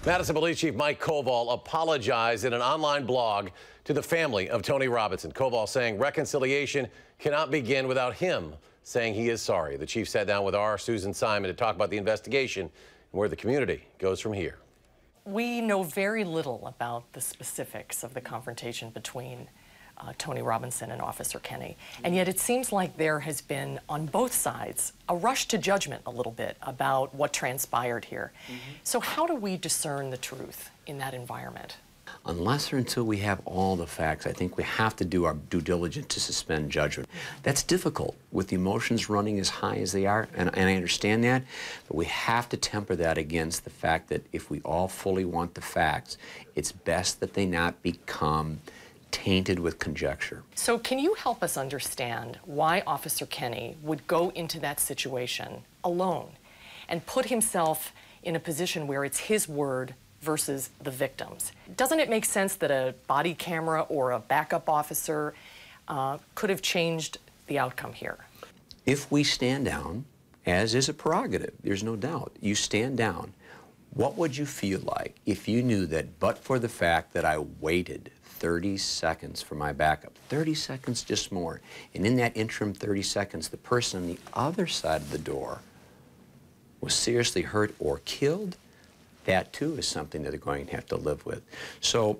Madison Police Chief Mike Koval apologized in an online blog to the family of Tony Robinson. Koval saying reconciliation cannot begin without him saying he is sorry. The chief sat down with our Susan Simon to talk about the investigation and where the community goes from here. We know very little about the specifics of the confrontation between Tony Robinson and Officer Kenny. And yet it seems like there has been, on both sides, a rush to judgment a little bit about what transpired here. So how do we discern the truth in that environment? Unless or until we have all the facts, I think we have to do our due diligence to suspend judgment. That's difficult with the emotions running as high as they are, and I understand that, but we have to temper that against the fact that if we all fully want the facts, it's best that they not become tainted with conjecture. So can you help us understand why Officer Kenny would go into that situation alone and put himself in a position where it's his word versus the victims? Doesn't it make sense that a body camera or a backup officer could have changed the outcome here? If we stand down, as is a prerogative, there's no doubt, you stand down, what would you feel like if you knew that but for the fact that I waited 30 seconds for my backup, 30 seconds just more, and in that interim 30 seconds, the person on the other side of the door was seriously hurt or killed? That too is something that they're going to have to live with. So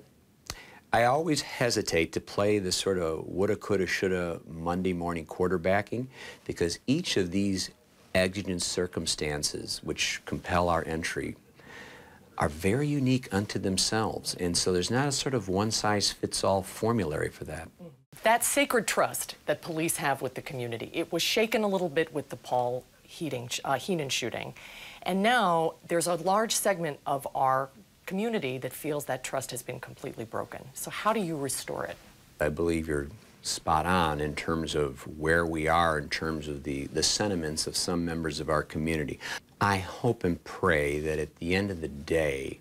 I always hesitate to play the sort of woulda, coulda, shoulda Monday morning quarterbacking, because each of these exigent circumstances which compel our entry are very unique unto themselves. And so there's not a sort of one-size-fits-all formulary for that. That sacred trust that police have with the community, it was shaken a little bit with the Paul Heenan shooting. And now there's a large segment of our community that feels that trust has been completely broken. So how do you restore it? I believe you're spot on in terms of where we are, in terms of the sentiments of some members of our community. I hope and pray that at the end of the day,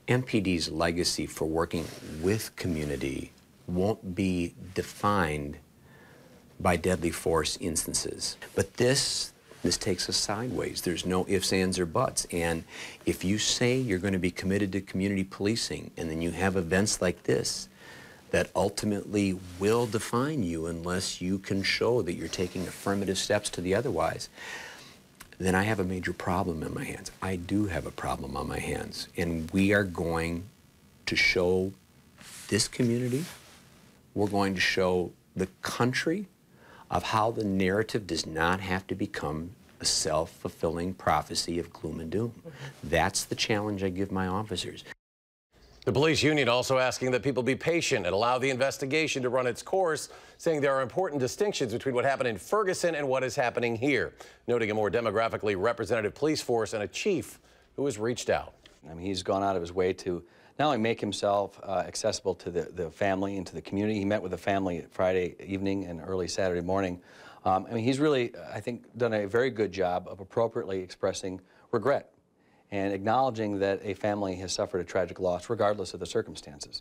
MPD's legacy for working with community won't be defined by deadly force instances. But this takes us sideways. There's no ifs, ands, or buts. And if you say you're going to be committed to community policing, and then you have events like this that ultimately will define you unless you can show that you're taking affirmative steps to the otherwise, then I have a major problem in my hands. I do have a problem on my hands. And we are going to show this community, we're going to show the country of how the narrative does not have to become a self-fulfilling prophecy of gloom and doom. That's the challenge I give my officers. The police union also asking that people be patient and allow the investigation to run its course, saying there are important distinctions between what happened in Ferguson and what is happening here, noting a more demographically representative police force and a chief who has reached out. I mean, he's gone out of his way to not only make himself accessible to the family and to the community. He met with the family Friday evening and early Saturday morning. I mean, he's really, I think, done a very good job of appropriately expressing regret and acknowledging that a family has suffered a tragic loss regardless of the circumstances.